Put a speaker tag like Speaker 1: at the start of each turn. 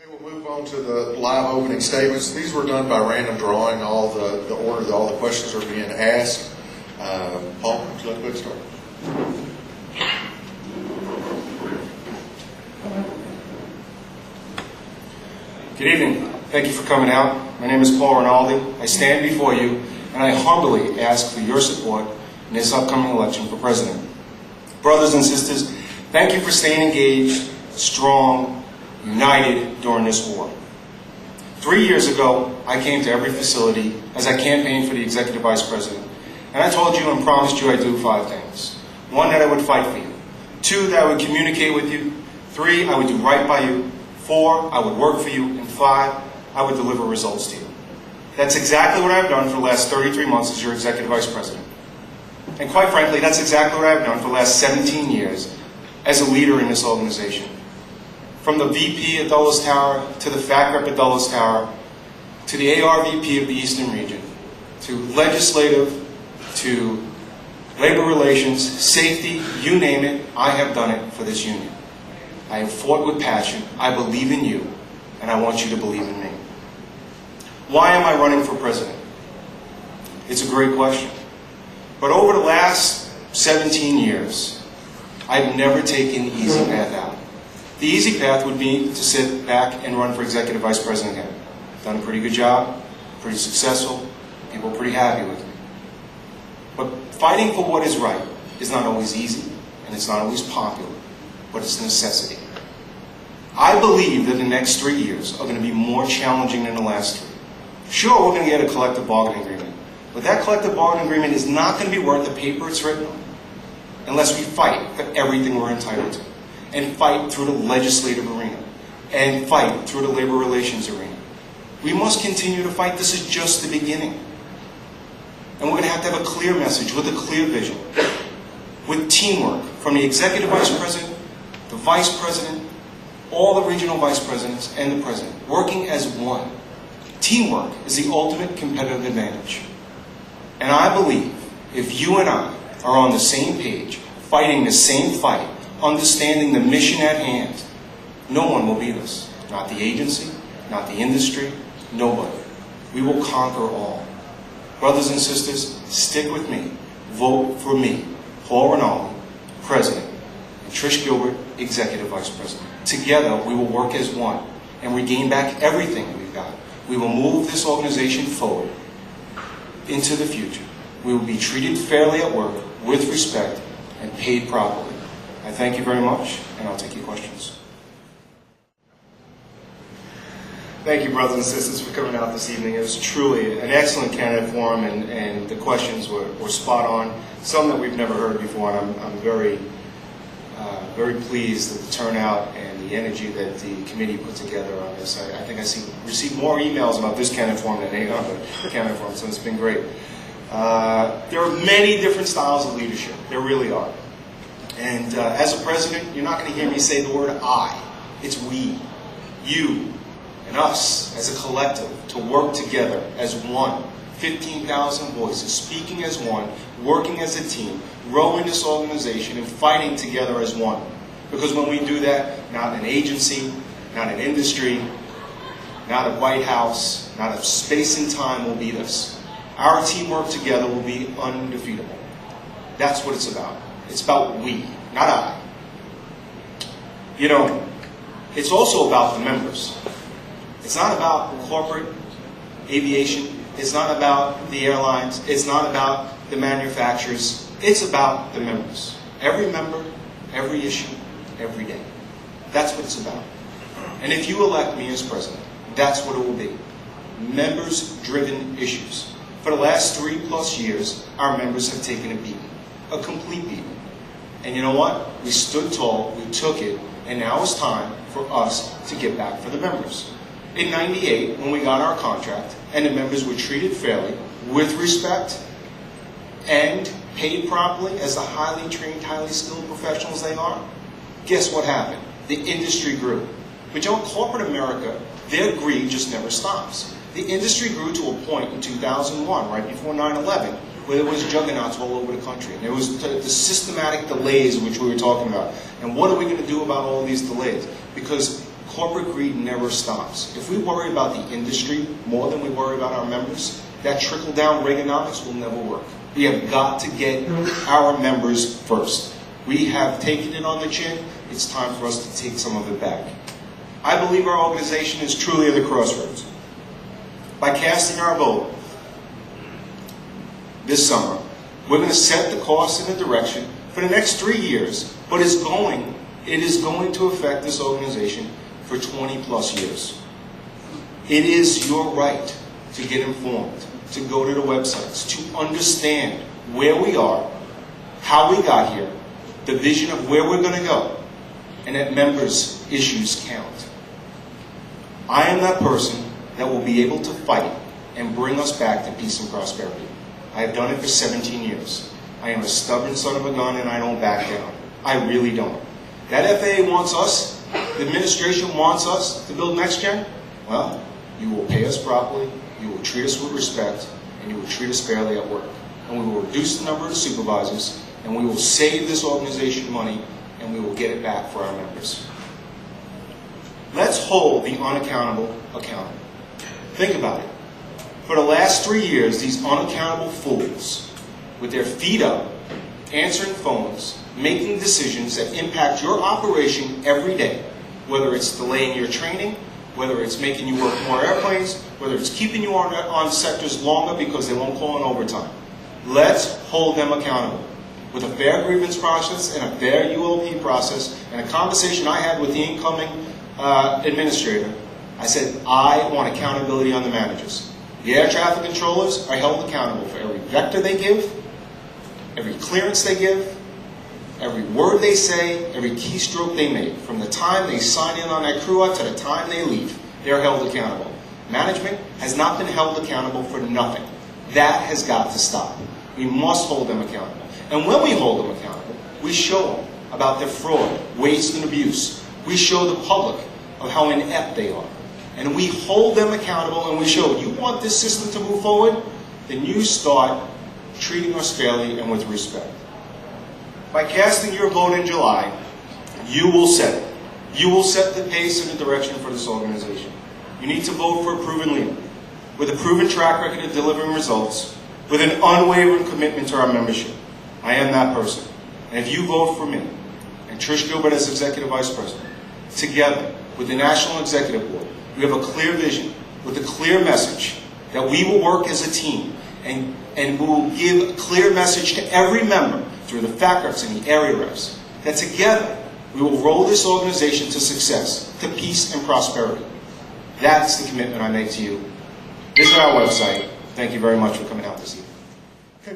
Speaker 1: We'll move on to the live opening statements. These were done by random drawing, all the order that all the questions are being asked. Paul, would you like to get started?
Speaker 2: Good evening. Thank you for coming out. My name is Paul Rinaldi. I stand before you and I humbly ask for your support in this upcoming election for president. Brothers and sisters, thank you for staying engaged, strong, united during this war. 3 years ago, I came to every facility as I campaigned for the executive vice president, and I told you and promised you I'd do 5 things. 1, that I would fight for you. 2, that I would communicate with you. 3, I would do right by you. 4, I would work for you. And 5, I would deliver results to you. That's exactly what I've done for the last 33 months as your executive vice president. And quite frankly, that's exactly what I've done for the last 17 years as a leader in this organization. From the VP at Dulles Tower, to the FAC rep at Dulles Tower, to the ARVP of the Eastern Region, to legislative, to labor relations, safety, you name it, I have done it for this union. I have fought with passion. I believe in you, and I want you to believe in me. Why am I running for president? It's a great question. But over the last 17 years, I've never taken the easy path out. The easy path would be to sit back and run for executive vice president again. I've done a pretty good job, pretty successful, people are pretty happy with me. But fighting for what is right is not always easy, and it's not always popular, but it's a necessity. I believe that the next 3 years are going to be more challenging than the last 3. Sure, we're going to get a collective bargaining agreement, but that collective bargaining agreement is not going to be worth the paper it's written on unless we fight for everything we're entitled to, and fight through the legislative arena, and fight through the labor relations arena. We must continue to fight. This is just the beginning. And we're going to have a clear message with a clear vision, with teamwork from the executive vice president, the vice president, all the regional vice presidents, and the president, working as one. Teamwork is the ultimate competitive advantage. And I believe if you and I are on the same page, fighting the same fight, understanding the mission at hand, no one will beat us. Not the agency, not the industry, nobody. We will conquer all. Brothers and sisters, stick with me. Vote for me, Paul Rinaldi, President, and Trish Gilbert, Executive Vice President. Together, we will work as one and regain back everything we've got. We will move this organization forward into the future. We will be treated fairly at work, with respect, and paid properly. I thank you very much, and I'll take your questions. Thank you, brothers and sisters, for coming out this evening. It was truly an excellent candidate forum, and the questions were spot on. Some that we've never heard before, and I'm very pleased at the turnout and the energy that the committee put together on this. I think I received more emails about this candidate forum than any other candidate forum, so it's been great. There are many different styles of leadership. There really are. And as a president, you're not going to hear me say the word I. It's we, you, and us as a collective to work together as one. 15,000 voices, speaking as one, working as a team, rowing this organization and fighting together as one. Because when we do that, not an agency, not an industry, not a White House, not a space and time will beat us. Our teamwork together will be undefeatable. That's what it's about. It's about we, not I. You know, it's also about the members. It's not about corporate aviation. It's not about the airlines. It's not about the manufacturers. It's about the members. Every member, every issue, every day. That's what it's about. And if you elect me as president, that's what it will be. Members-driven issues. For the last 3+ years, our members have taken a beating. A complete beating. And you know what? We stood tall, we took it, and now it's time for us to get back for the members. In '98, when we got our contract, and the members were treated fairly, with respect, and paid properly as the highly trained, highly skilled professionals they are, guess what happened? The industry grew. But you know, corporate America, their greed just never stops. The industry grew to a point in 2001, right before 9/11, where there was juggernauts all over the country. And there was the systematic delays which we were talking about. And what are we going to do about all these delays? Because corporate greed never stops. If we worry about the industry more than we worry about our members, that trickle-down Reaganomics will never work. We have got to get our members first. We have taken it on the chin. It's time for us to take some of it back. I believe our organization is truly at the crossroads. By casting our vote this summer, we're going to set the course and the direction for the next 3 years, but it is going to affect this organization for 20 plus years. It is your right to get informed, to go to the websites, to understand where we are, how we got here, the vision of where we're going to go, and that members' issues count. I am that person that will be able to fight and bring us back to peace and prosperity. I have done it for 17 years. I am a stubborn son of a gun and I don't back down. I really don't. That FAA wants us, the administration wants us to build NextGen. Well, you will pay us properly, you will treat us with respect, and you will treat us fairly at work. And we will reduce the number of supervisors, and we will save this organization money, and we will get it back for our members. Let's hold the unaccountable accountable. Think about it. For the last 3 years, these unaccountable fools, with their feet up, answering phones, making decisions that impact your operation every day, whether it's delaying your training, whether it's making you work more airplanes, whether it's keeping you on sectors longer because they won't call in overtime. Let's hold them accountable. With a fair grievance process and a fair ULP process and a conversation I had with the incoming administrator, I said, I want accountability on the managers. The air traffic controllers are held accountable for every vector they give, every clearance they give, every word they say, every keystroke they make. From the time they sign in on that crew out to the time they leave, they're held accountable. Management has not been held accountable for nothing. That has got to stop. We must hold them accountable. And when we hold them accountable, we show them about their fraud, waste, and abuse. We show the public of how inept they are. And we hold them accountable and we show, you want this system to move forward? Then you start treating us fairly and with respect. By casting your vote in July, you will set it. You will set the pace and the direction for this organization. You need to vote for a proven leader, with a proven track record of delivering results, with an unwavering commitment to our membership. I am that person. And if you vote for me, and Trish Gilbert as Executive Vice President, together with the National Executive Board, we have a clear vision with a clear message that we will work as a team and we will give a clear message to every member through the fact reps and the area reps that together we will roll this organization to success, to peace and prosperity. That's the commitment I make to you. Visit our website. Thank you very much for coming out this evening. Okay,